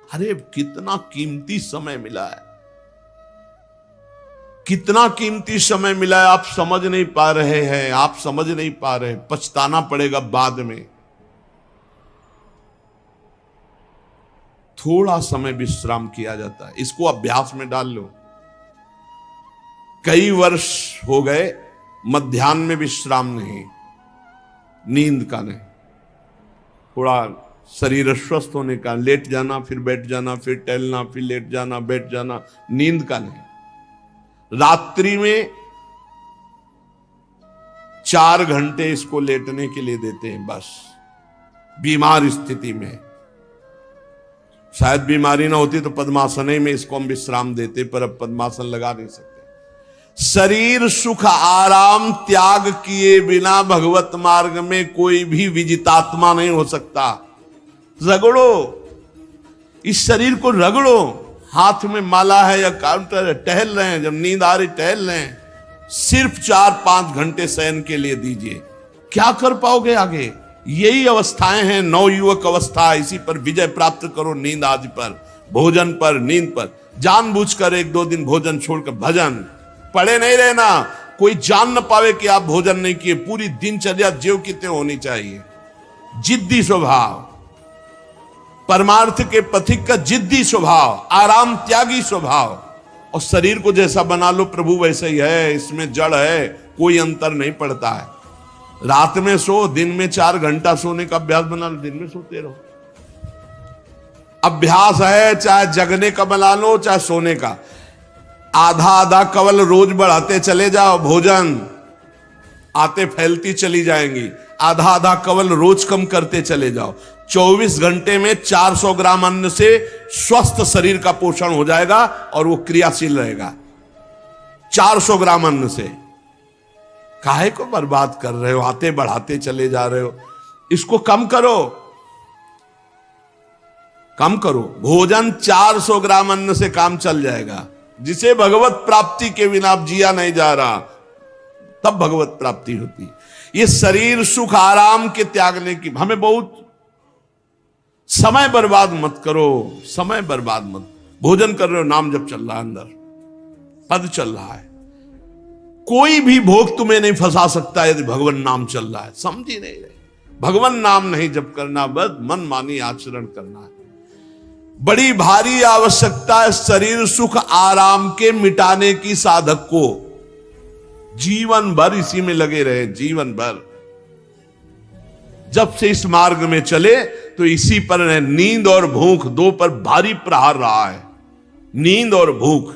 अरे कितना कीमती समय मिला है, कितना कीमती समय मिला है। आप समझ नहीं पा रहे हैं, आप समझ नहीं पा रहे, पछताना पड़ेगा बाद में। थोड़ा समय विश्राम किया जाता है, इसको अभ्यास में डाल लो। कई वर्ष हो गए मध्याह्न में विश्राम नहीं, नींद का नहीं, थोड़ा शरीर स्वस्थ होने का, लेट जाना फिर बैठ जाना, फिर टहलना, फिर लेट जाना बैठ जाना, नींद का नहीं। रात्रि में 4 घंटे इसको लेटने के लिए देते हैं बस। बीमार स्थिति में, शायद बीमारी ना होती तो पद्मासन में इसको हम विश्राम देते, पर अब पद्मासन लगा नहीं सकते। शरीर सुख आराम त्याग किए बिना भगवत मार्ग में कोई भी विजितात्मा नहीं हो सकता। रगड़ो, इस शरीर को रगड़ो। हाथ में माला है या काउंटर है, टहल रहे हैं, जब नींद आ रही टहल रहे हैं, सिर्फ 4-5 घंटे शयन के लिए दीजिए। क्या कर पाओगे आगे? यही अवस्थाएं हैं, नवयुवक अवस्था। इसी पर विजय प्राप्त करो, नींद आदि पर, भोजन पर, नींद पर। जानबूझकर 1-2 दिन भोजन छोड़कर भजन पड़े नहीं रहना, कोई जान न पावे कि आप भोजन नहीं किए। पूरी दिनचर्या ज्यों की त्यों होनी चाहिए। जिद्दी स्वभाव, परमार्थ के पथिक का जिद्दी स्वभाव, आराम त्यागी स्वभाव। और शरीर को जैसा बना लो प्रभु वैसे ही है, इसमें जड़ है, कोई अंतर नहीं पड़ता है। रात में सो, दिन में 4 घंटा सोने का अभ्यास बना लो, दिन में सोते रहो। अभ्यास है, चाहे जगने का बना लो चाहे सोने का। आधा आधा कवल रोज बढ़ाते चले जाओ, भोजन आते फैलती चली जाएंगी। आधा आधा कवल रोज कम करते चले जाओ। 24 घंटे में 400 ग्राम अन्न से स्वस्थ शरीर का पोषण हो जाएगा और वो क्रियाशील रहेगा। 400 ग्राम अन्न से काहे को बर्बाद कर रहे हो? आते बढ़ाते चले जा रहे हो। इसको कम करो, कम करो। भोजन 400 ग्राम अन्न से काम चल जाएगा। जिसे भगवत प्राप्ति के बिना जिया नहीं जा रहा, तब भगवत प्राप्ति होती। ये शरीर सुख आराम के त्यागने की, हमें बहुत समय बर्बाद मत करो, समय बर्बाद मत। भोजन कर रहे हो, नाम जब चल रहा है, अंदर पद चल रहा है। कोई भी भोग तुम्हें नहीं फंसा सकता यदि भगवान नाम चल रहा है। समझ ही नहीं रहे। भगवान नाम नहीं जब करना, बस मन मानी आचरण करना है। बड़ी भारी आवश्यकता है शरीर सुख आराम के मिटाने की साधक को। जीवन भर इसी में लगे रहे, जीवन भर। जब से इस मार्ग में चले तो इसी पर है। नींद और भूख, 2 पर भारी प्रहार रहा है। नींद और भूख,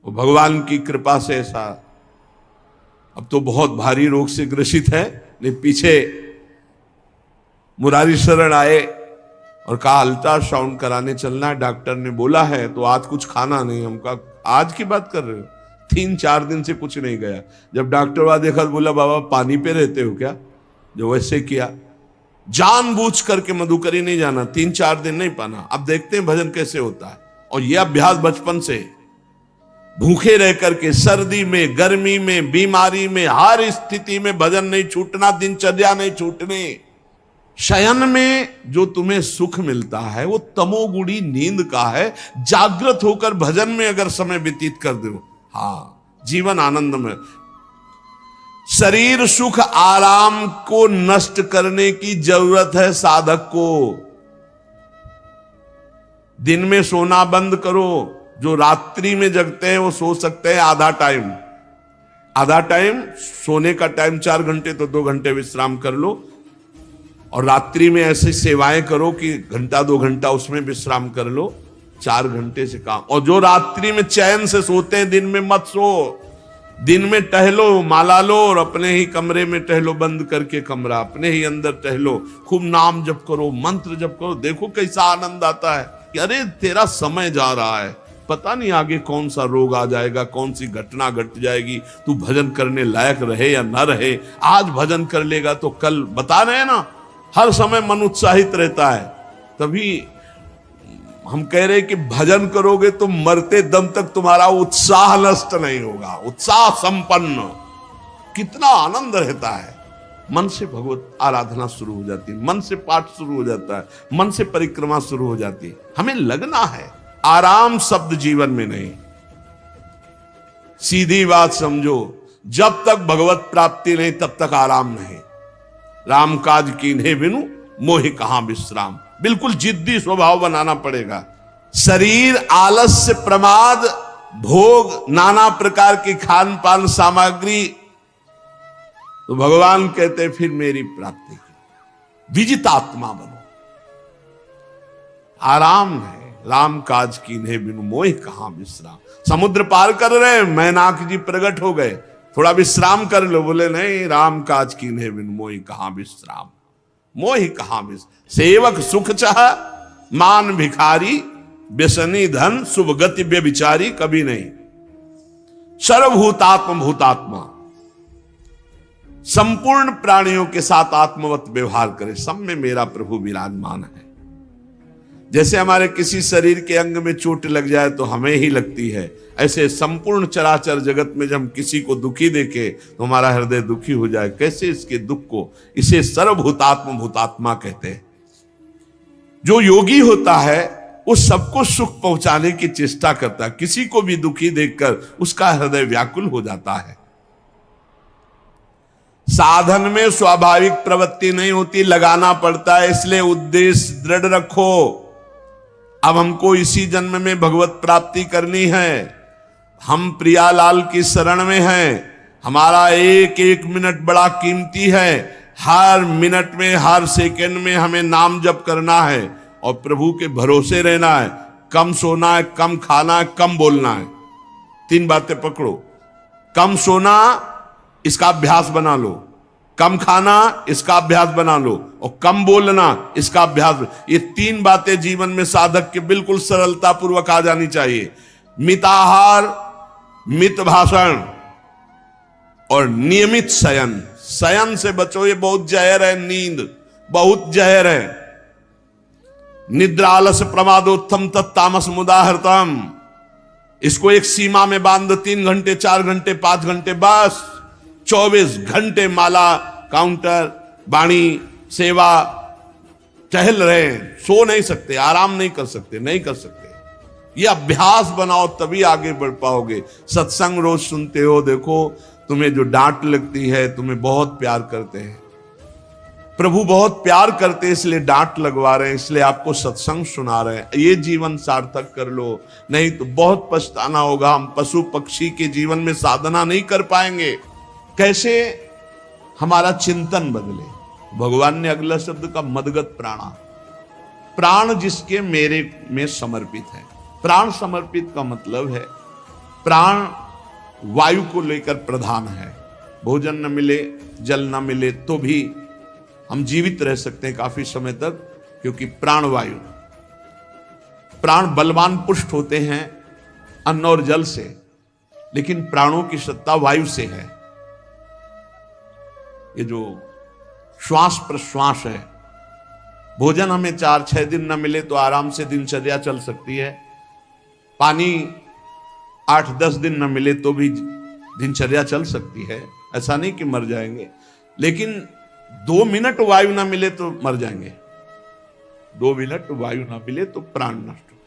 वो भगवान की कृपा से ऐसा। अब तो बहुत भारी रोग से ग्रसित है, लेकिन पीछे मुरारी शरण आए और कहा अल्ट्रासाउंड कराने चलना है, डॉक्टर ने बोला है, तो आज कुछ खाना नहीं। हम कहा आज की बात कर रहे हो? 3-4 दिन से कुछ नहीं गया। जब डॉक्टर वहां देखा तो बोला बाबा पानी पे रहते हो क्या? जो वैसे किया, जानबूझ करके मधुकरी नहीं जाना, 3-4 दिन नहीं पाना। अब देखते हैं भजन कैसे होता है। और यह अभ्यास बचपन से, भूखे रह करके, सर्दी में, गर्मी में, बीमारी में, हर स्थिति में भजन नहीं छूटना, दिनचर्या नहीं छूटनी। शयन में जो तुम्हें सुख मिलता है वो तमोगुणी नींद का है। जागृत होकर भजन में अगर समय व्यतीत कर दो, हाँ, जीवन आनंद में। शरीर सुख आराम को नष्ट करने की जरूरत है साधक को। दिन में सोना बंद करो। जो रात्रि में जगते हैं वो सो सकते हैं आधा टाइम। आधा टाइम सोने का टाइम 4 घंटे, तो 2 घंटे विश्राम कर लो। और रात्रि में ऐसी सेवाएं करो कि 1-2 घंटा उसमें विश्राम कर लो। 4 घंटे से काम। और जो रात्रि में चैन से सोते हैं, दिन में मत सो। दिन में टहलो, माला लो और अपने ही कमरे में टहलो, बंद करके कमरा, अपने ही अंदर टहलो। खूब नाम जप करो, मंत्र जप करो। देखो कैसा आनंद आता है कि अरे तेरा समय जा रहा है, पता नहीं आगे कौन सा रोग आ जाएगा, कौन सी घटना घट जाएगी, तू भजन करने लायक रहे या ना रहे। आज भजन कर लेगा तो कल, बता रहे ना, हर समय मन उत्साहित रहता है। तभी हम कह रहे कि भजन करोगे तो मरते दम तक तुम्हारा उत्साह नष्ट नहीं होगा। उत्साह संपन्न, कितना आनंद रहता है। मन से भगवत आराधना शुरू हो जाती है, मन से पाठ शुरू हो जाता है, मन से परिक्रमा शुरू हो जाती है। हमें लगना है, आराम शब्द जीवन में नहीं। सीधी बात समझो, जब तक भगवत प्राप्ति नहीं तब तक आराम नहीं। राम काज कीन्हे बिनु मोहि कहां विश्राम। बिल्कुल जिद्दी स्वभाव बनाना पड़ेगा। शरीर, आलस्य, प्रमाद, भोग, नाना प्रकार की खान पान सामग्री, तो भगवान कहते फिर मेरी प्राप्ति की विजितात्मा बनो। आराम है, राम काज कीन्हे बिनु मोहि कहां विश्राम। समुद्र पार कर रहे, मैनाक जी प्रकट हो गए, थोड़ा विश्राम कर लो। बोले नहीं, राम काज कीन्हे बिनु मोहि कहां विश्राम। मोहि कहां विश्राम। सेवक सुख चाह, मान भिखारी, व्यसनी धन, शुभ गति व्यभिचारी, कभी नहीं। सर्वभूतात्म भूतात्मा, संपूर्ण प्राणियों के साथ आत्मवत व्यवहार करे, सब में मेरा प्रभु विराजमान है। जैसे हमारे किसी शरीर के अंग में चोट लग जाए तो हमें ही लगती है, ऐसे संपूर्ण चराचर जगत में जब हम किसी को दुखी देखे तो हमारा हृदय दुखी हो जाए। कैसे इसके दुख को, इसे सर्वभूतात्म भूतात्मा कहते हैं। जो योगी होता है वो सबको सुख पहुंचाने की चेष्टा करता है, किसी को भी दुखी देखकर उसका हृदय व्याकुल हो जाता है। साधन में स्वाभाविक प्रवृत्ति नहीं होती, लगाना पड़ता है, इसलिए उद्देश्य दृढ़ रखो। अब हमको इसी जन्म में भगवत प्राप्ति करनी है। हम प्रियालाल की शरण में हैं। हमारा एक एक मिनट बड़ा कीमती है। हर मिनट में, हर सेकंड में हमें नाम जप करना है और प्रभु के भरोसे रहना है। कम सोना है, कम खाना है, कम बोलना है। 3 बातें पकड़ो। कम सोना, इसका अभ्यास बना लो। कम खाना, इसका अभ्यास बना लो। और कम बोलना, इसका अभ्यास। ये 3 बातें जीवन में साधक के बिल्कुल सरलता पूर्वक आ जानी चाहिए। मिताहार, मित भाषण और नियमित शयन। शयन से बचो, ये बहुत जहर है। नींद बहुत जहर है। निद्रा आलस प्रमादोत्थम तत्तामस मुदाहृतम। इसको एक सीमा में बांध दो। 3 घंटे, 4 घंटे, 5 घंटे, बस 24 घंटे माला, काउंटर, वाणी, सेवा, टहल रहे हैं। सो नहीं सकते, आराम नहीं कर सकते, नहीं कर सकते। ये अभ्यास बनाओ तभी आगे बढ़ पाओगे। सत्संग रोज सुनते हो, देखो तुम्हें जो डांट लगती है, तुम्हें बहुत प्यार करते हैं। प्रभु बहुत प्यार करते हैं, इसलिए डांट लगवा रहे हैं, इसलिए आपको सत्संग सुना रहे हैं। ये जीवन सार्थक कर लो, नहीं तो बहुत पछताना होगा। हम पशु पक्षी के जीवन में साधना नहीं कर पाएंगे। कैसे? हमारा चिंतन बदले। भगवान ने अगला शब्द का मदगत प्राणा। प्राण जिसके मेरे में समर्पित है। प्राण समर्पित का मतलब है प्राण वायु को लेकर प्रधान है। भोजन न मिले, जल न मिले तो भी हम जीवित रह सकते हैं काफी समय तक, क्योंकि प्राण वायु। प्राण बलवान पुष्ट होते हैं अन्न और जल से, लेकिन प्राणों की सत्ता वायु से है। ये जो श्वास प्रश्वास है, भोजन हमें 4-6 दिन न मिले तो आराम से दिनचर्या चल सकती है। पानी 8-10 दिन न मिले तो भी दिनचर्या चल सकती है। ऐसा नहीं कि मर जाएंगे, लेकिन 2 मिनट वायु ना मिले तो मर जाएंगे। 2 मिनट वायु ना मिले तो प्राण नष्ट हो।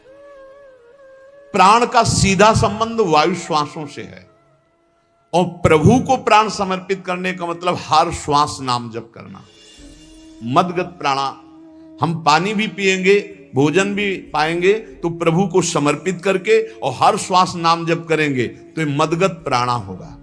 प्राण का सीधा संबंध वायु श्वासों से है। और प्रभु को प्राण समर्पित करने का मतलब हर श्वास नाम जप करना। मदगत प्राणा। हम पानी भी पिएंगे, भोजन भी पाएंगे तो प्रभु को समर्पित करके और हर श्वास नाम जप करेंगे तो ये मदगत प्राणा होगा।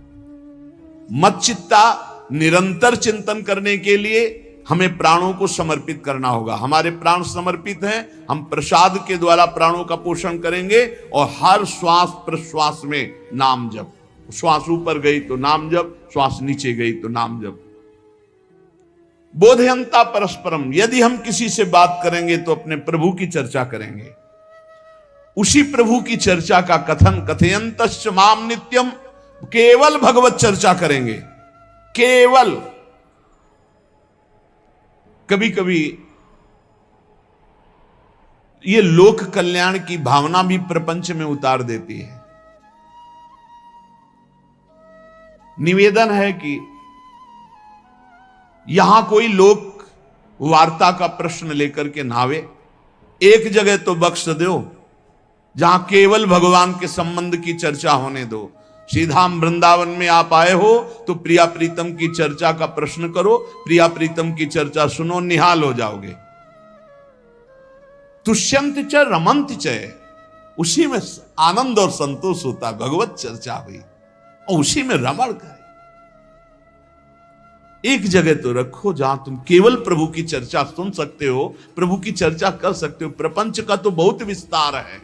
मत चित्ता, निरंतर चिंतन करने के लिए हमें प्राणों को समर्पित करना होगा। हमारे प्राण समर्पित हैं, हम प्रसाद के द्वारा प्राणों का पोषण करेंगे और हर श्वास प्रश्वास में नाम जप। श्वास ऊपर गई तो नाम जप, श्वास नीचे गई तो नाम जप। बोधयंता परस्परम। यदि हम किसी से बात करेंगे तो अपने प्रभु की चर्चा करेंगे। उसी प्रभु की चर्चा का कथन, कथयंतश्च माम नित्यम, केवल भगवत चर्चा करेंगे। केवल। कभी कभी ये लोक कल्याण की भावना भी प्रपंच में उतार देती है। निवेदन है कि यहां कोई लोक वार्ता का प्रश्न लेकर के नावे, एक जगह तो बख्श दो जहां केवल भगवान के संबंध की चर्चा होने दो। सीधा वृंदावन में आप आए हो तो प्रिया प्रीतम की चर्चा का प्रश्न करो, प्रिया प्रीतम की चर्चा सुनो, निहाल हो जाओगे। तुष्यंत च रमंत च, उसी में आनंद और संतोष होता। भगवत चर्चा हुई और उसी में रमण करे। एक जगह तो रखो जहां तुम केवल प्रभु की चर्चा सुन सकते हो, प्रभु की चर्चा कर सकते हो। प्रपंच का तो बहुत विस्तार है।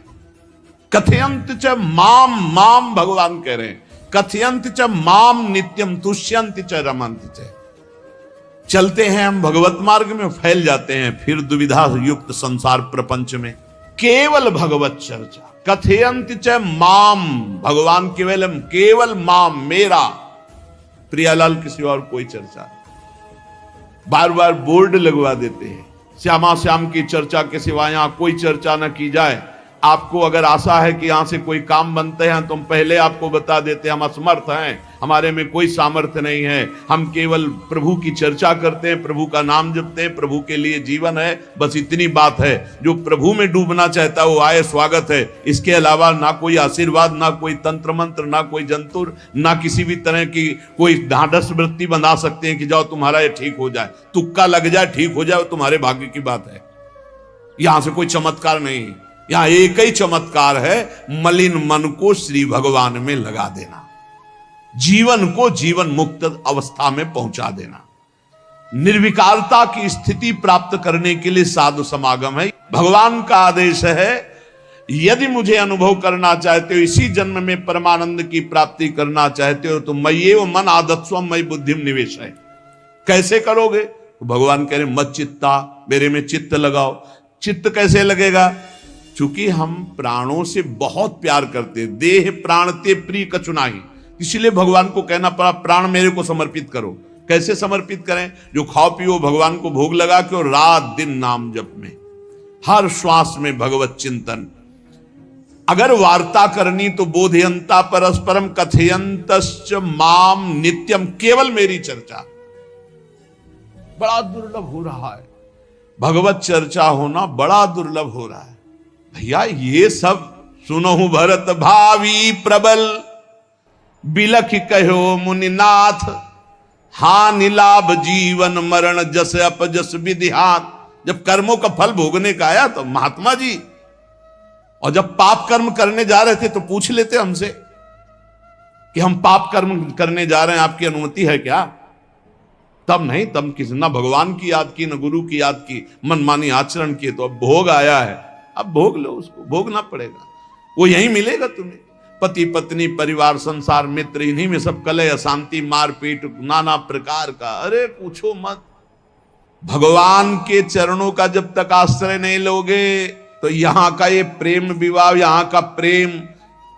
कथयंत च माम, माम भगवान कह रहे हैं, कथयंत च माम नित्यम तुष्यंत च रमंत च। चलते हैं हम भगवत मार्ग में, फैल जाते हैं फिर दुविधा युक्त संसार प्रपंच में। केवल भगवत चर्चा, कथयंत च माम, भगवान केवलम, केवल माम, मेरा, प्रियालाल किसी और कोई चर्चा। बार बार बोर्ड लगवा देते हैं, श्यामा श्याम की चर्चा के सिवा यहां कोई चर्चा न की जाए। आपको अगर आशा है कि यहां से कोई काम बनते हैं तो हम पहले आपको बता देते हैं, हम असमर्थ हैं, हमारे में कोई सामर्थ्य नहीं है। हम केवल प्रभु की चर्चा करते हैं, प्रभु का नाम जपते हैं, प्रभु के लिए जीवन है, बस इतनी बात है। जो प्रभु में डूबना चाहता है वो आए, स्वागत है। इसके अलावा ना कोई आशीर्वाद, ना कोई तंत्र मंत्र, ना कोई जंतुर, ना किसी भी तरह की कोई ढांढस वृत्ति बना सकते हैं कि जाओ तुम्हारा ये ठीक हो जाए, तुक्का लग जाए, ठीक हो जाए, तुम्हारे भाग्य की बात है। यहां से कोई चमत्कार नहीं, यहां एक ही चमत्कार है, मलिन मन को श्री भगवान में लगा देना, जीवन को जीवन मुक्त अवस्था में पहुंचा देना। निर्विकारता की स्थिति प्राप्त करने के लिए साधु समागम है। भगवान का आदेश है, यदि मुझे अनुभव करना चाहते हो, इसी जन्म में परमानंद की प्राप्ति करना चाहते हो तो मय्येव मन आदत्स्वम मयि बुद्धिम निवेश है। कैसे करोगे? तो भगवान कह रहे मत चित्ता, मेरे में चित्त लगाओ। चित्त कैसे लगेगा? चूंकि हम प्राणों से बहुत प्यार करते, देह प्राण ते प्रिय कछु नाही, इसलिए भगवान को कहना पड़ा प्राण मेरे को समर्पित करो। कैसे समर्पित करें? जो खाओ पियो भगवान को भोग लगा के और रात दिन नाम जप में, हर श्वास में भगवत चिंतन। अगर वार्ता करनी तो बोधयंता परस्परम कथयंतश्च माम नित्यम, केवल मेरी चर्चा। बड़ा दुर्लभ हो रहा है, भगवत चर्चा होना बड़ा दुर्लभ हो रहा है। भैया ये सब सुनहु भरत भावी प्रबल, बिलख कहो मुनिनाथ, हानि लाभ जीवन मरण जस अपजस विधिहात। जब कर्मों का फल भोगने का आया तो महात्मा जी, और जब पाप कर्म करने जा रहे थे तो पूछ लेते हमसे कि हम पाप कर्म करने जा रहे हैं, आपकी अनुमति है क्या? तब नहीं, तब किसी ना भगवान की याद की, न गुरु की याद की, मनमानी आचरण किए। तो अब भोग आया है, अब भोग लो, उसको भोगना पड़ेगा, वो यही मिलेगा तुम्हें। पति पत्नी परिवार संसार मित्र, इन्हीं में सब कलह अशांति मारपीट नाना प्रकार का। अरे पूछो मत, भगवान के चरणों का जब तक आश्रय नहीं लोगे तो यहां का ये प्रेम विवाह, यहां का प्रेम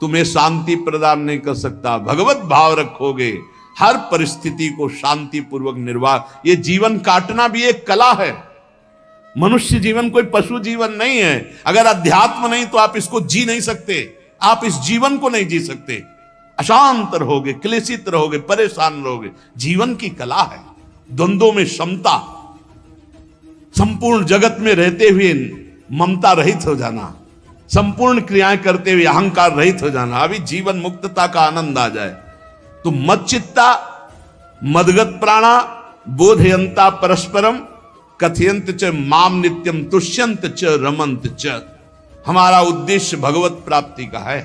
तुम्हें शांति प्रदान नहीं कर सकता। भगवत भाव रखोगे, हर परिस्थिति को शांति पूर्वक निर्वाह। ये जीवन काटना भी एक कला है। मनुष्य जीवन कोई पशु जीवन नहीं है। अगर अध्यात्म नहीं तो आप इसको जी नहीं सकते, आप इस जीवन को नहीं जी सकते। अशांत रहोगे, क्लेशित रहोगे, परेशान रहोगे। जीवन की कला है द्वंद्वों में समता, संपूर्ण जगत में रहते हुए ममता रहित हो जाना, संपूर्ण क्रियाएं करते हुए अहंकार रहित हो जाना, अभी जीवन मुक्तता का आनंद आ जाए। तो मच्चित्ता मदगत प्राणा बोधयंता परस्परम कथयंत च माम नित्यम तुष्यंत च रमंत च। हमारा उद्देश्य भगवत प्राप्ति का है।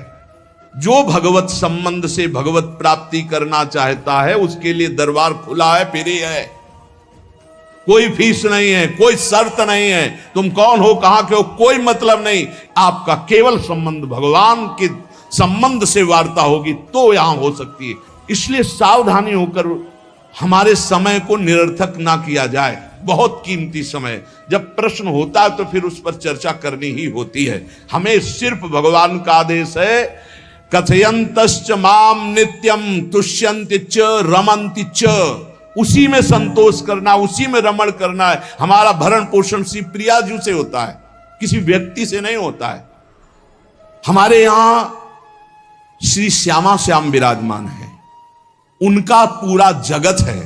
जो भगवत संबंध से भगवत प्राप्ति करना चाहता है उसके लिए दरबार खुला है, फ्री है, कोई फीस नहीं है, कोई शर्त नहीं है। तुम कौन हो, कहां के हो, कोई मतलब नहीं। आपका केवल संबंध भगवान के संबंध से वार्ता होगी तो यहां हो सकती है। इसलिए सावधानी होकर हमारे समय को निरर्थक ना किया जाए। बहुत कीमती समय, जब प्रश्न होता है तो फिर उस पर चर्चा करनी ही होती है। हमें सिर्फ भगवान का आदेश है, कथयंतश्च माम नित्यम तुष्यन्ति च रमन्ति च। उसी में संतोष करना, उसी में रमण करना है। हमारा भरण पोषण श्री प्रिया जी से होता है, किसी व्यक्ति से नहीं होता है। हमारे यहां श्री श्यामा श्याम विराजमान है, उनका पूरा जगत है।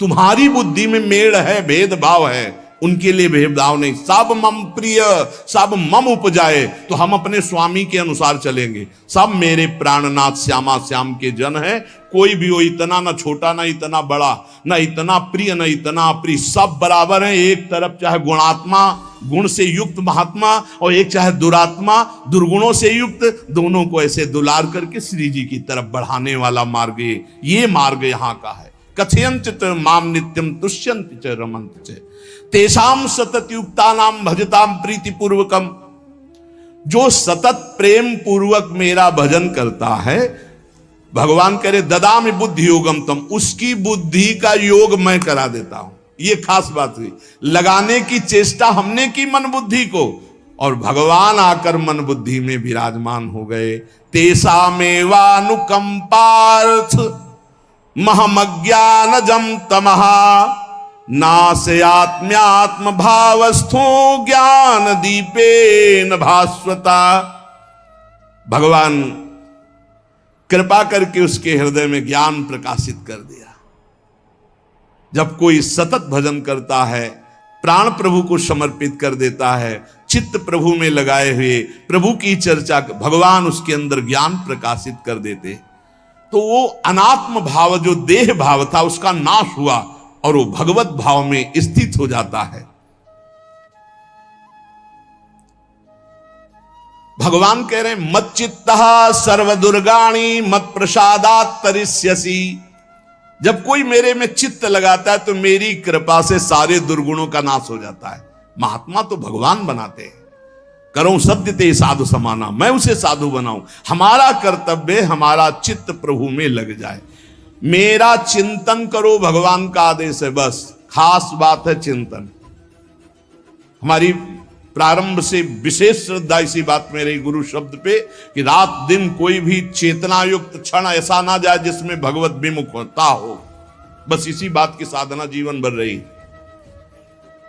तुम्हारी बुद्धि में मेड़ है, भेदभाव है, उनके लिए भेदभाव नहीं। सब मम प्रिय, सब मम उपजाए, तो हम अपने स्वामी के अनुसार चलेंगे। सब मेरे प्राणनाथ श्यामा श्याम के जन है, कोई भी हो, इतना ना छोटा ना इतना बड़ा, ना इतना प्रिय ना इतना अप्रिय, सब बराबर है। एक तरफ चाहे गुणात्मा, गुण से युक्त महात्मा, और एक चाहे दुरात्मा, दुर्गुणों से युक्त, दोनों को ऐसे दुलार करके श्री जी की तरफ बढ़ाने वाला मार्ग ये मार्ग यहाँ का है। कथयंत माम नित्यम तुष्यंत च रमंत च तेषाम सतत युक्ता नाम भजताम प्रीति पूर्वकम। जो सतत प्रेम पूर्वक मेरा भजन करता है, भगवान करे ददामि बुद्धि योगम तम, उसकी बुद्धि का योग मैं करा देता हूं। ये खास बात हुई, लगाने की चेष्टा हमने की मन बुद्धि को, और भगवान आकर मन बुद्धि में विराजमान हो गए। तेषामेवानुकंपार्थ महमज्ञानजं तमः नास्यात्म्यात्म भावस्थो ज्ञान दीपेन भास्वता। भगवान कृपा करके उसके हृदय में ज्ञान प्रकाशित कर दिया। जब कोई सतत भजन करता है, प्राण प्रभु को समर्पित कर देता है, चित्त प्रभु में लगाए हुए प्रभु की चर्चा, भगवान उसके अंदर ज्ञान प्रकाशित कर देते, तो वो अनात्म भाव जो देह भाव था उसका नाश हुआ और वो भगवत भाव में स्थित हो जाता है। भगवान कह रहे हैं मत चित्तः सर्वदुर्गाणि मत प्रसादात् तरिष्यसि। जब कोई मेरे में चित्त लगाता है तो मेरी कृपा से सारे दुर्गुणों का नाश हो जाता है। महात्मा तो भगवान बनाते हैं। करो सत्य ते साधु समाना, मैं उसे साधु बनाऊं। हमारा कर्तव्य, हमारा चित्त प्रभु में लग जाए। मेरा चिंतन करो, भगवान का आदेश है, बस खास बात है चिंतन। हमारी प्रारंभ से विशेष श्रद्धा इसी बात में रही गुरु शब्द पे कि रात दिन कोई भी चेतना युक्त क्षण ऐसा ना जाए जिसमें भगवत विमुखता हो। बस इसी बात की साधना जीवन भर रही।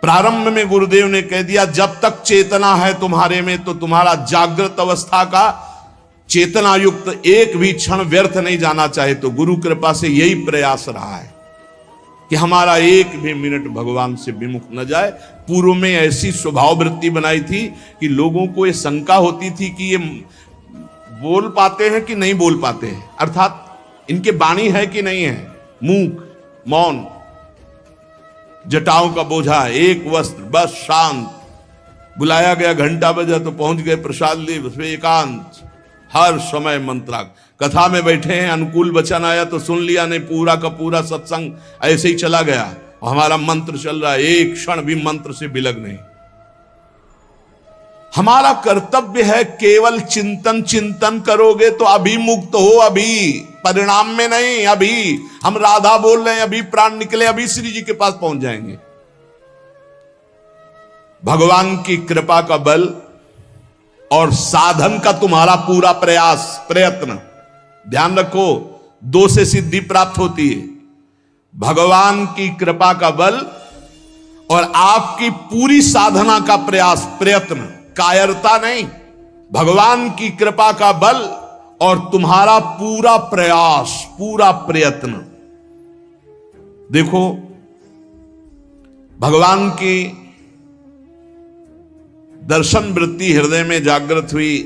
प्रारंभ में गुरुदेव ने कह दिया जब तक चेतना है तुम्हारे में तो तुम्हारा जागृत अवस्था का चेतना युक्त एक भी क्षण व्यर्थ नहीं जाना चाहे। तो गुरु कृपा से यही प्रयास रहा है कि हमारा एक भी मिनट भगवान से विमुख न जाए। पूर्व में ऐसी स्वभाव वृत्ति बनाई थी कि लोगों को ये शंका होती थी कि ये बोल पाते हैं कि नहीं बोल पाते हैं, अर्थात इनके वाणी है कि नहीं है, मूक मौन, जटाओं का बोझा, एक वस्त्र, बस शांत। बुलाया गया, घंटा बजा तो पहुंच गए, प्रसाद लिए, उसमें एकांत, हर समय मंत्राग। कथा में बैठे हैं, अनुकूल वचन आया तो सुन लिया, नहीं पूरा का पूरा सत्संग ऐसे ही चला गया। हमारा मंत्र चल रहा है, एक क्षण भी मंत्र से बिलग नहीं। हमारा कर्तव्य है केवल चिंतन। चिंतन करोगे तो अभी मुक्त हो, अभी परिणाम में नहीं। अभी हम राधा बोल रहे हैं, अभी प्राण निकले, अभी श्री जी के पास पहुंच जाएंगे। भगवान की कृपा का बल और साधन का तुम्हारा पूरा प्रयास प्रयत्न, ध्यान रखो, दो से सिद्धि प्राप्त होती है। भगवान की कृपा का बल और आपकी पूरी साधना का प्रयास प्रयत्न, कायरता नहीं। भगवान की कृपा का बल और तुम्हारा पूरा प्रयास, पूरा प्रयत्न। देखो भगवान की दर्शन वृत्ति हृदय में जागृत हुई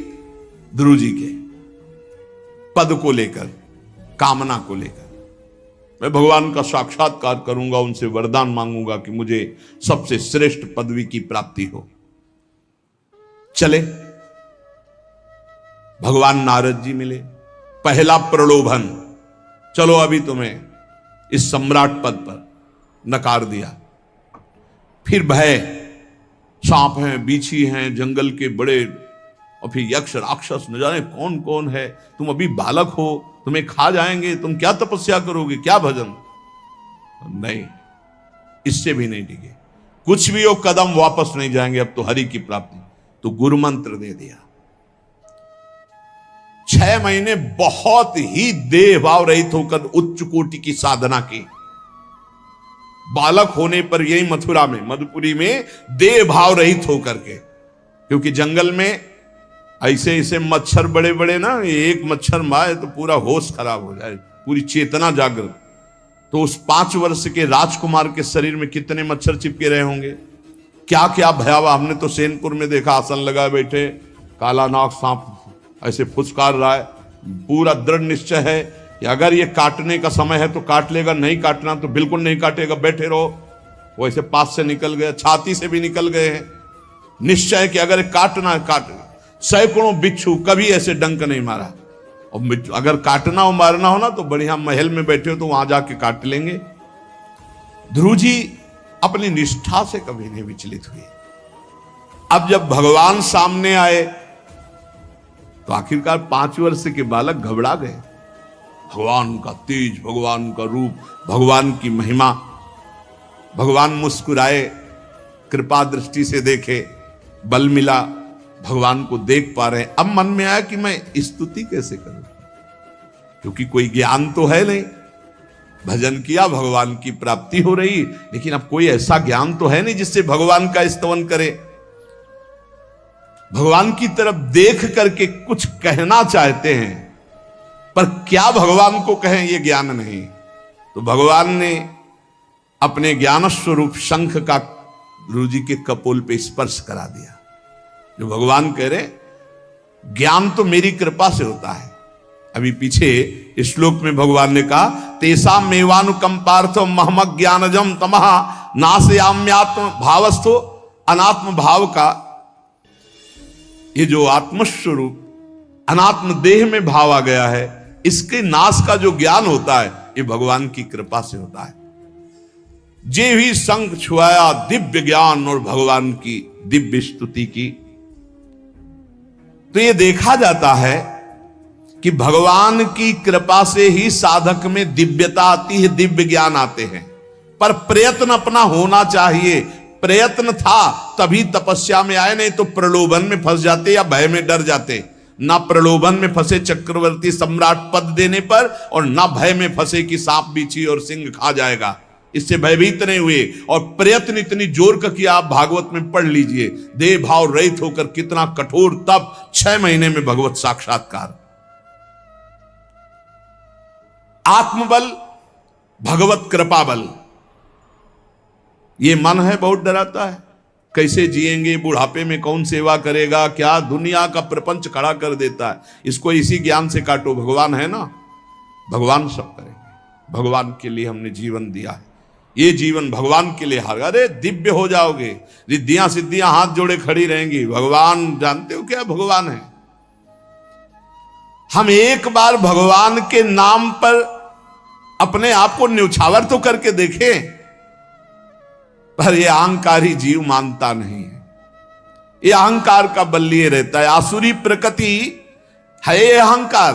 ध्रुव जी के पद को लेकर, कामना को लेकर। मैं भगवान का साक्षात्कार करूंगा, उनसे वरदान मांगूंगा कि मुझे सबसे श्रेष्ठ पदवी की प्राप्ति हो। चले, भगवान नारद जी मिले। पहला प्रलोभन, चलो अभी तुम्हें इस सम्राट पद पर नकार दिया। फिर भय, सांप हैं, बीछी हैं, जंगल के बड़े, और फिर यक्ष राक्षस, न जाने कौन कौन है। तुम अभी बालक हो, तुम्हें खा जाएंगे, तुम क्या तपस्या करोगे, क्या भजन। नहीं, इससे भी नहीं टिके। कुछ भी हो, कदम वापस नहीं जाएंगे, अब तो हरि की प्राप्ति। तो गुरु मंत्र दे दिया। 6 महीने बहुत ही देह भाव रहित होकर उच्च कोटि की साधना की। बालक होने पर यही मथुरा में, मधुपुरी में देह भाव रहित होकर के, क्योंकि जंगल में ऐसे ऐसे मच्छर बड़े बड़े ना, एक मच्छर मारे तो पूरा होश खराब हो जाए, पूरी चेतना जागृत। तो उस 5 वर्ष के राजकुमार के शरीर में कितने मच्छर चिपके रहे होंगे, क्या क्या भयावह। हमने तो सेनपुर में देखा, आसन लगाए बैठे काला नाग सांप ऐसे फुसकार रहा है। पूरा दृढ़ निश्चय है कि अगर ये काटने का समय है तो काट लेगा, नहीं काटना तो बिल्कुल नहीं काटेगा, बैठे रहो। वो ऐसे पास से निकल गए, छाती से भी निकल गए हैं। निश्चय कि अगर काटना है काटना। सैकड़ों बिच्छू, कभी ऐसे डंक नहीं मारा। और अगर काटना हो मारना हो ना तो बढ़िया महल में बैठे हो तो वहां जाके काट लेंगे। ध्रुव जी अपनी निष्ठा से कभी नहीं विचलित हुए। अब जब भगवान सामने आए तो आखिरकार 5 वर्ष के बालक घबरा गए। भगवान का तेज, भगवान का रूप, भगवान की महिमा। भगवान मुस्कुराए, कृपा दृष्टि से देखे, बल मिला, भगवान को देख पा रहे हैं। अब मन में आया कि मैं स्तुति कैसे करूं, क्योंकि कोई ज्ञान तो है नहीं। भजन किया, भगवान की प्राप्ति हो रही, लेकिन अब कोई ऐसा ज्ञान तो है नहीं जिससे भगवान का स्तवन करे। भगवान की तरफ देख करके कुछ कहना चाहते हैं, पर क्या भगवान को कहें ये ज्ञान नहीं। तो भगवान ने अपने ज्ञान स्वरूप शंख का गुरु जी के कपोल पे स्पर्श करा दिया। जो भगवान कह रहे, ज्ञान तो मेरी कृपा से होता है। अभी पीछे इस श्लोक में भगवान ने कहा, तेसा मेवानुकंपार्थो महमक ज्ञानजम तमः नाशयाम्यात्म भावस्थो। अनात्म भाव का ये जो आत्मस्वरूप अनात्म देह में भाव आ गया है, इसके नाश का जो ज्ञान होता है ये भगवान की कृपा से होता है। जे भी संग छुआया दिव्य ज्ञान और भगवान की दिव्य स्तुति की। तो ये देखा जाता है कि भगवान की कृपा से ही साधक में दिव्यता आती है, दिव्य ज्ञान आते हैं। पर प्रयत्न अपना होना चाहिए। प्रयत्न था तभी तपस्या में आए, नहीं तो प्रलोभन में फंस जाते या भय में डर जाते। ना प्रलोभन में फंसे चक्रवर्ती सम्राट पद देने पर, और ना भय में फंसे कि सांप बिच्छी और सिंह खा जाएगा, इससे भयभीत नहीं हुए। और प्रयत्न इतनी जोर का किया, आप भागवत में पढ़ लीजिए, देह भाव रहित होकर कितना कठोर तप, 6 महीने में भगवत साक्षात्कार। आत्मबल, भगवत कृपा बल। ये मन है बहुत डराता है, कैसे जिएंगे, बुढ़ापे में कौन सेवा करेगा, क्या दुनिया का प्रपंच खड़ा कर देता है। इसको इसी ज्ञान से काटो, भगवान है ना, भगवान सब करेंगे। भगवान के लिए हमने जीवन दिया है, ये जीवन भगवान के लिए हार। अरे दिव्य हो जाओगे, रिद्धियां सिद्धियां हाथ जोड़े खड़ी रहेंगी। भगवान जानते हो क्या भगवान है। हम एक बार भगवान के नाम पर अपने आप को न्यौछावर तो करके देखें, पर यह अहंकारी जीव मानता नहीं है। ये अहंकार का बल लिए रहता है। आसुरी प्रकृति है ये अहंकार।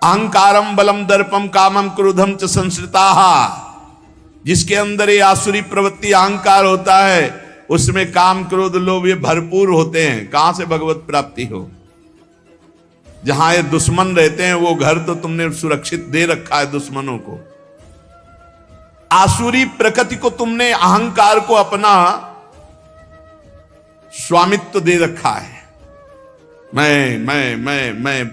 अहंकारम बलम दर्पम कामम क्रोधम च संश्रिताः। जिसके अंदर ये आसुरी प्रवृत्ति अहंकार होता है, उसमें काम क्रोध लोभ ये भरपूर होते हैं। कहां से भगवत प्राप्ति हो। जहां ये दुश्मन रहते हैं वो घर तो तुमने सुरक्षित दे रखा है दुश्मनों को। आसुरी प्रकृति को तुमने, अहंकार को अपना स्वामित्व दे रखा है। मैं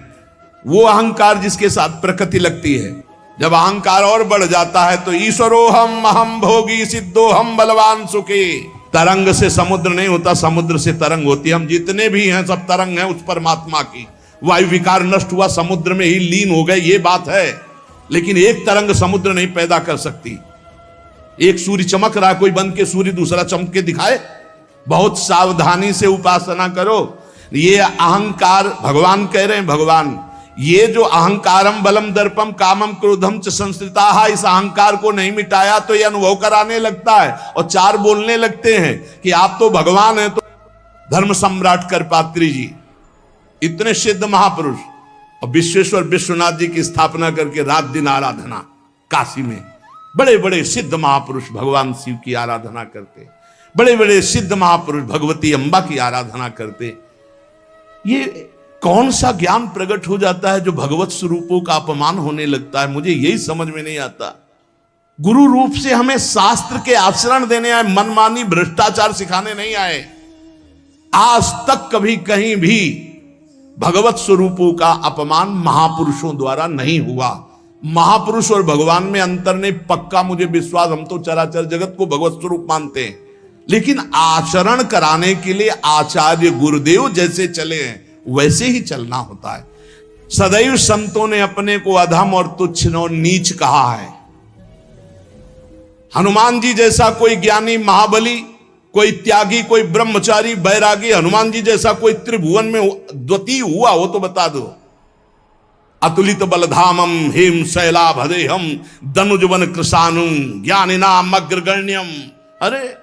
वो अहंकार जिसके साथ प्रकृति लगती है। जब अहंकार और बढ़ जाता है तो ईश्वरोहम अहम भोगी सिद्धोहम बलवान सुखी। तरंग से समुद्र नहीं होता, समुद्र से तरंग होती है। हम जितने भी हैं सब तरंग हैं उस परमात्मा की। वायु विकार नष्ट हुआ, समुद्र में ही लीन हो गए, ये बात है। लेकिन एक तरंग समुद्र नहीं पैदा कर सकती। एक सूर्य चमक रहा, कोई बन के सूर्य दूसरा चमक के दिखाए। बहुत सावधानी से उपासना करो। ये अहंकार, भगवान कह रहे हैं, भगवान ये जो अहंकारम बलम दर्पम कामम क्रोधम च संश्रिताः, इस अहंकार को नहीं मिटाया तो ये अनुभव कराने लगता है और 4 बोलने लगते हैं कि आप तो भगवान हैं। तो धर्म सम्राट करपात्री जी, इतने सिद्ध महापुरुष, और विश्वेश्वर विश्वनाथ जी की स्थापना करके रात दिन आराधना। काशी में बड़े बड़े सिद्ध महापुरुष भगवान शिव की आराधना करते, बड़े बड़े सिद्ध महापुरुष भगवती अम्बा की आराधना करते। ये कौन सा ज्ञान प्रकट हो जाता है जो भगवत स्वरूपों का अपमान होने लगता है। मुझे यही समझ में नहीं आता। गुरु रूप से हमें शास्त्र के आचरण देने आए, मनमानी भ्रष्टाचार सिखाने नहीं आए। आज तक कभी कहीं भी भगवत स्वरूपों का अपमान महापुरुषों द्वारा नहीं हुआ। महापुरुष और भगवान में अंतर नहीं, पक्का मुझे विश्वास, हम तो चराचर जगत को भगवत स्वरूप मानते हैं, लेकिन आचरण कराने के लिए आचार्य गुरुदेव जैसे चले हैं वैसे ही चलना होता है। सदैव संतों ने अपने को अधम और तुच्छ और नीच कहा है। हनुमान जी जैसा कोई ज्ञानी, महाबली, कोई त्यागी, कोई ब्रह्मचारी, बैरागी, हनुमान जी जैसा कोई त्रिभुवन में द्वितीय हुआ हो तो बता दो। अतुलित बलधामम हेम शैलाभदेहम दनुजवन कृशानुम ज्ञानिनाम अग्रगण्यम। अरे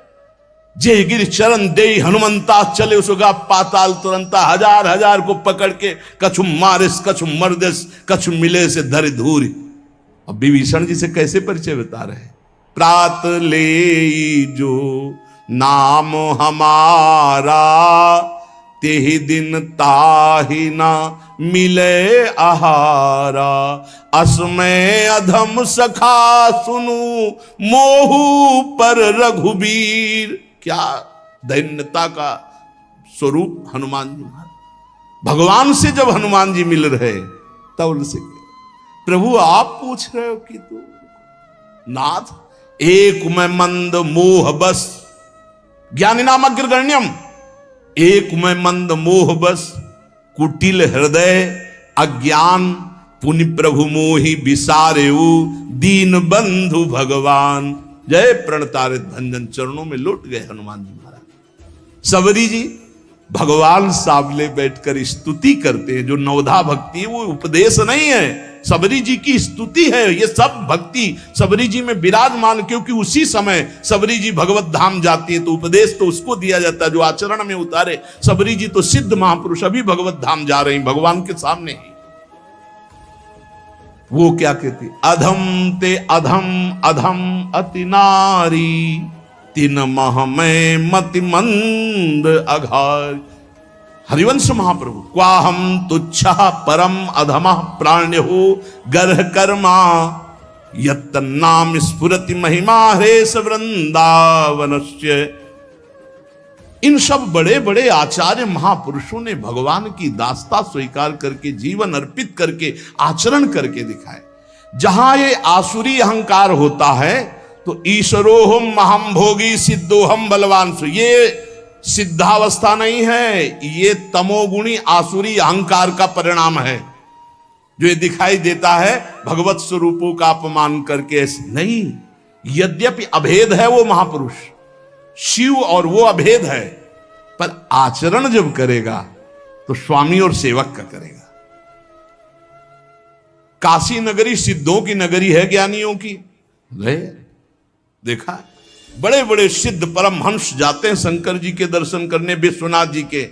जय गिर चरण दे हनुमंता चले उसगा पाताल तुरंता, हजार हजार को पकड़ के कछु मारिस कछु मर्दिस कछु मिले से धर धूरी। अब विभीषण जी से कैसे परिचय बता रहे हैं। प्रात ले जो नाम हमारा तेहि दिन ताहि ना मिले आहारा। असमय अधम सखा सुनु मोहू पर रघुबीर। क्या दैन्यता का स्वरूप हनुमान जी महाराज। भगवान से जब हनुमान जी मिल रहे तब उनसे प्रभु आप पूछ रहे हो कि तू नाथ एक मैं मंद मोह बस ज्ञानी नाम अग्रगण्यम। एक मैं मंद मोह बस कुटिल हृदय अज्ञान पुनि प्रभु मोहि विसारेऊ दीन बंधु भगवान। जय प्रणतारित भंजन चरणों में लौट गए हनुमान जी महाराज। सबरी जी भगवान सामने बैठकर स्तुति करते हैं। जो नवधा भक्ति है वो उपदेश नहीं है, सबरी जी की स्तुति है। ये सब भक्ति सबरी जी में विराजमान, क्योंकि उसी समय सबरी जी भगवत धाम जाती है तो उपदेश तो उसको दिया जाता है जो आचरण में उतारे। सबरी जी तो सिद्ध महापुरुष अभी भगवत धाम जा रहे हैं भगवान के सामने ही। वो क्या कहती, अधम ते अधम अधम अति नारी तीन मह में मति मंद अघार। हरिवंश महाप्रभु क्वाहम तुच्छ परम अधम प्राण्य हो गर्ह कर्मा यत्तन्नाम स्फुरति महिमा हरेश वृंदावनस्य। इन सब बड़े बड़े आचार्य महापुरुषों ने भगवान की दास्ता स्वीकार करके जीवन अर्पित करके आचरण करके दिखाए। जहां ये आसुरी अहंकार होता है तो ईश्वरोहम महम भोगी सिद्धोहम बलवान, ये सिद्धावस्था नहीं है, ये तमोगुणी आसुरी अहंकार का परिणाम है जो ये दिखाई देता है भगवत स्वरूपों का अपमान करके। नहीं, यद्यपि अभेद है वो महापुरुष शिव और वो अभेद है, पर आचरण जब करेगा तो स्वामी और सेवक का करेगा। काशी नगरी सिद्धों की नगरी है, ज्ञानियों की। देखा बड़े बड़े सिद्ध परमहंस जाते हैं शंकर जी के दर्शन करने, विश्वनाथ जी के,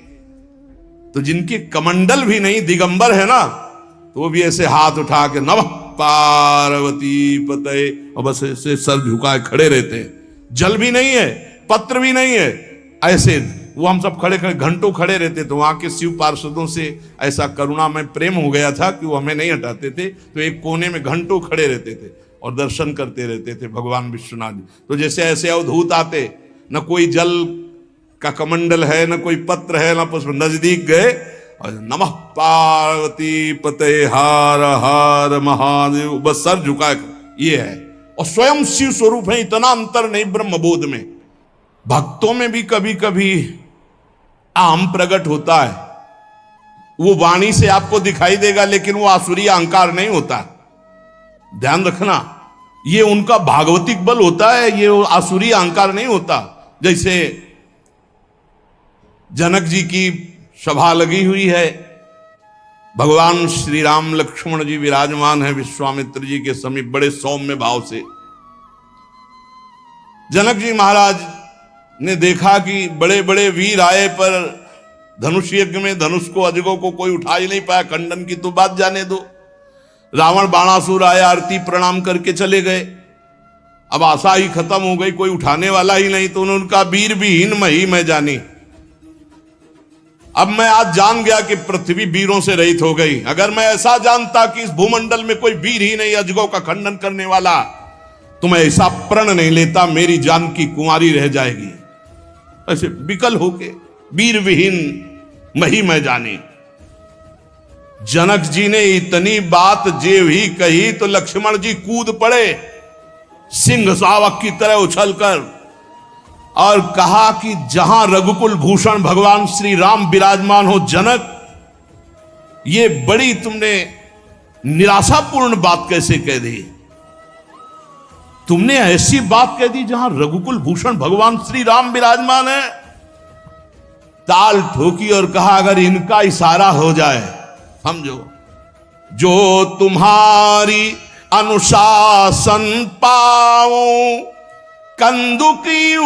तो जिनके कमंडल भी नहीं दिगंबर है ना, तो वो भी ऐसे हाथ उठा के नमः पार्वती पते और बस ऐसे सर झुकाए खड़े रहते हैं। जल भी नहीं है, पत्र भी नहीं है, ऐसे वो हम सब खड़े खड़े घंटों खड़े रहते। तो वहां के शिव पार्षदों से ऐसा करुणा में प्रेम हो गया था कि वो हमें नहीं हटाते थे, तो एक कोने में घंटों खड़े रहते थे और दर्शन करते रहते थे भगवान विश्वनाथ जी। तो जैसे ऐसे अवधूत आते, न कोई जल का कमंडल है, न कोई पत्र है, न पुष्प, नजदीक गए और नमः पार्वती पते हार हार महादेव, बस सर झुका, ये है। और स्वयं शिव स्वरूप है, इतना अंतर नहीं ब्रह्मबोध में। भक्तों में भी कभी कभी आम प्रकट होता है, वो वाणी से आपको दिखाई देगा लेकिन वो आसुरी अहंकार नहीं होता। ध्यान रखना, ये उनका भागवतिक बल होता है, ये आसुरी अहंकार नहीं होता। जैसे जनक जी की सभा लगी हुई है, भगवान श्री राम लक्ष्मण जी विराजमान है विश्वामित्र जी के समीप बड़े सौम्य भाव से। जनक जी महाराज ने देखा कि बड़े बड़े वीर आए पर धनुष यज्ञ में धनुष को अजगों को कोई उठा ही नहीं पाया, खंडन की तो बात जाने दो। रावण बाणासुर आए, आरती प्रणाम करके चले गए। अब आशा ही खत्म हो गई, कोई उठाने वाला ही नहीं, तो उन्होंने कहा वीर विहीन मही मैं जानी। अब मैं आज जान गया कि पृथ्वी वीरों से रहित हो गई। अगर मैं ऐसा जानता कि इस भूमंडल में कोई वीर ही नहीं अजगों का खंडन करने वाला, तो मैं ऐसा प्रण नहीं लेता, मेरी जान की कुंवारी रह जाएगी। ऐसे विकल होके वीर विहीन मही मैं जानी। जनक जी ने इतनी बात जे ही कही तो लक्ष्मण जी कूद पड़े सिंह शावक की तरह उछलकर और कहा कि जहां रघुकुल भूषण भगवान श्री राम विराजमान हो जनक, ये बड़ी तुमने निराशापूर्ण बात कैसे कह दी? तुमने ऐसी बात कह दी जहां रघुकुल भूषण भगवान श्री राम विराजमान है। ताल ठोकी और कहा अगर इनका इशारा हो जाए, समझो, जो तुम्हारी अनुशासन पाओ, कंदुकियू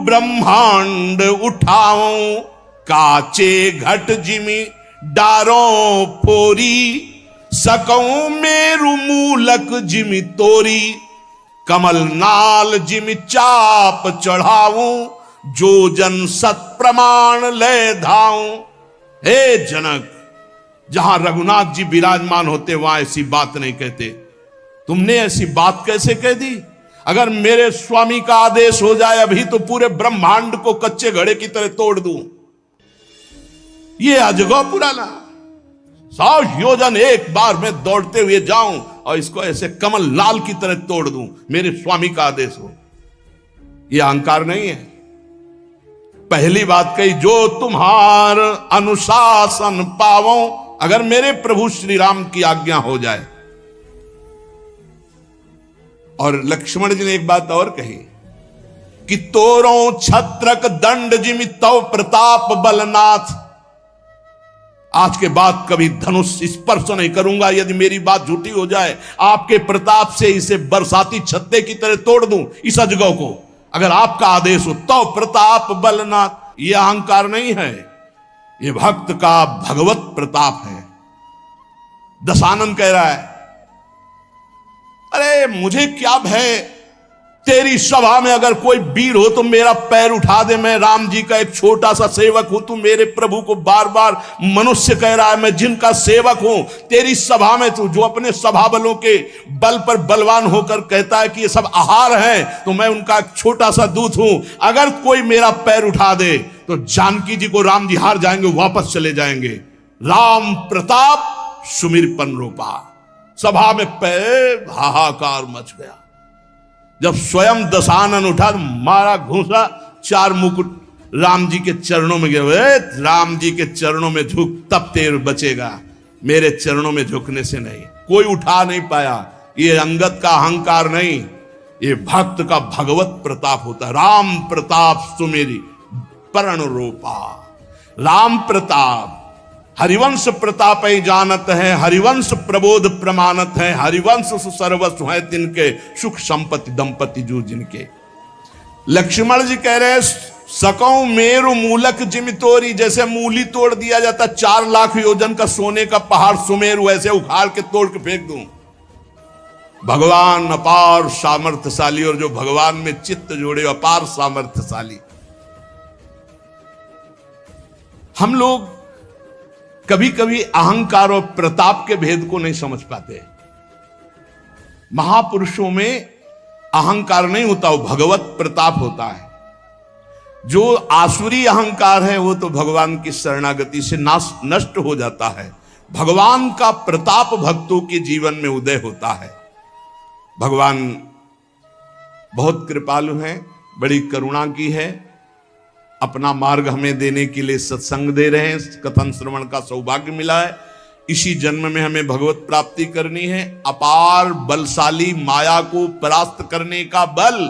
ब्रह्मांड उठाओ, काचे घट जिमी डारो फोरी, सकऊं मेरु मूलक जिमी तोरी, कमल नाल जिमी चाप चढ़ाऊं, जो जन सत प्रमाण ले धाऊं। हे जनक, जहां रघुनाथ जी विराजमान होते वहां ऐसी बात नहीं कहते। तुमने ऐसी बात कैसे कह दी? अगर मेरे स्वामी का आदेश हो जाए अभी तो पूरे ब्रह्मांड को कच्चे घड़े की तरह तोड़ दूं। ये अजगौ पुराना 100 योजन एक बार में दौड़ते हुए जाऊं और इसको ऐसे कमल लाल की तरह तोड़ दूं, मेरे स्वामी का आदेश हो। यह अहंकार नहीं है। पहली बात कही, जो तुम्हार अनुशासन पावो, अगर मेरे प्रभु श्री राम की आज्ञा हो जाए। और लक्ष्मण जी ने एक बात और कही कि तोरो छत्रक दंड जिमि तव प्रताप बलनाथ, आज के बाद कभी धनुष स्पर्श नहीं करूंगा यदि मेरी बात झूठी हो जाए। आपके प्रताप से इसे बरसाती छत्ते की तरह तोड़ दूं इस अजगौ को, अगर आपका आदेश हो। तव प्रताप बलनाथ, यह अहंकार नहीं है, यह भक्त का भगवत प्रताप है। दशानन कह रहा है, अरे मुझे क्या भय, तेरी सभा में अगर कोई वीर हो तो मेरा पैर उठा दे। मैं राम जी का एक छोटा सा सेवक हूं, तू मेरे प्रभु को बार बार मनुष्य कह रहा है, मैं जिनका सेवक हूं। तेरी सभा में तू जो अपने सभा बलों के बल पर बलवान होकर कहता है कि ये सब आहार है, तो मैं उनका एक छोटा सा दूत हूं। अगर कोई मेरा पैर उठा दे तो जानकी जी को राम जी हार जाएंगे, वापस चले जाएंगे। राम प्रताप सुमिरपन रूपा। सभा में पैर हाहाकार मच गया। जब स्वयं दशानन उठा, मारा घूसा, 4 मुकुट राम जी के चरणों में गिरे। राम जी के चरणों में झुक, तब तेर बचेगा, मेरे चरणों में झुकने से नहीं। कोई उठा नहीं पाया। ये अंगत का अहंकार नहीं, ये भक्त का भगवत प्रताप होता है। राम प्रताप सुमेरी पर्ण रूपा। राम प्रताप, हरिवंश प्रताप ही जानत है, हरिवंश प्रबोध प्रमाणत है, हरिवंश सर्वस्व है तिनके, सुख संपत्ति दंपति जो जिनके। लक्ष्मण जी कह रहे, सकऊं मेरु मूलक जिमि तोरी, जैसे मूली तोड़ दिया जाता 4 लाख योजन का सोने का पहाड़ सुमेरु, ऐसे उखाड़ के तोड़ के फेंक दूं। भगवान अपार सामर्थ्यशाली, और जो भगवान में चित्त जोड़े अपार सामर्थ्यशाली। हम लोग कभी कभी अहंकार और प्रताप के भेद को नहीं समझ पाते। महापुरुषों में अहंकार नहीं होता, वो भगवत प्रताप होता है। जो आसुरी अहंकार है वो तो भगवान की शरणागति से नष्ट हो जाता है। भगवान का प्रताप भक्तों के जीवन में उदय होता है। भगवान बहुत कृपालु हैं, बड़ी करुणा की है, अपना मार्ग हमें देने के लिए सत्संग दे रहे हैं। कथन श्रवण का सौभाग्य मिला है। इसी जन्म में हमें भगवत प्राप्ति करनी है। अपार बलशाली माया को परास्त करने का बल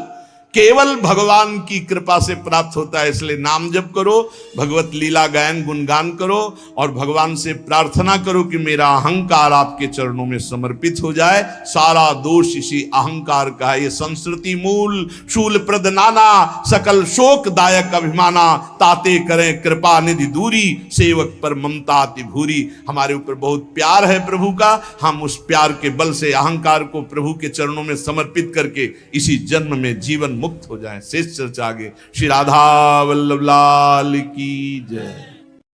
केवल भगवान की कृपा से प्राप्त होता है। इसलिए नाम जप करो, भगवत लीला गायन गुणगान करो और भगवान से प्रार्थना करो कि मेरा अहंकार आपके चरणों में समर्पित हो जाए। सारा दोष इसी अहंकार का है। ये संस्कृति मूल शूल प्रद नाना, सकल शोक दायक अभिमाना, ताते करें कृपा निधि दूरी, सेवक पर ममता अति भूरी। हमारे ऊपर बहुत प्यार है प्रभु का, हम उस प्यार के बल से अहंकार को प्रभु के चरणों में समर्पित करके इसी जन्म में जीवन मुक्त हो जाए। शेष चर्चा आगे। श्री राधा वल्लभ लाल की जय।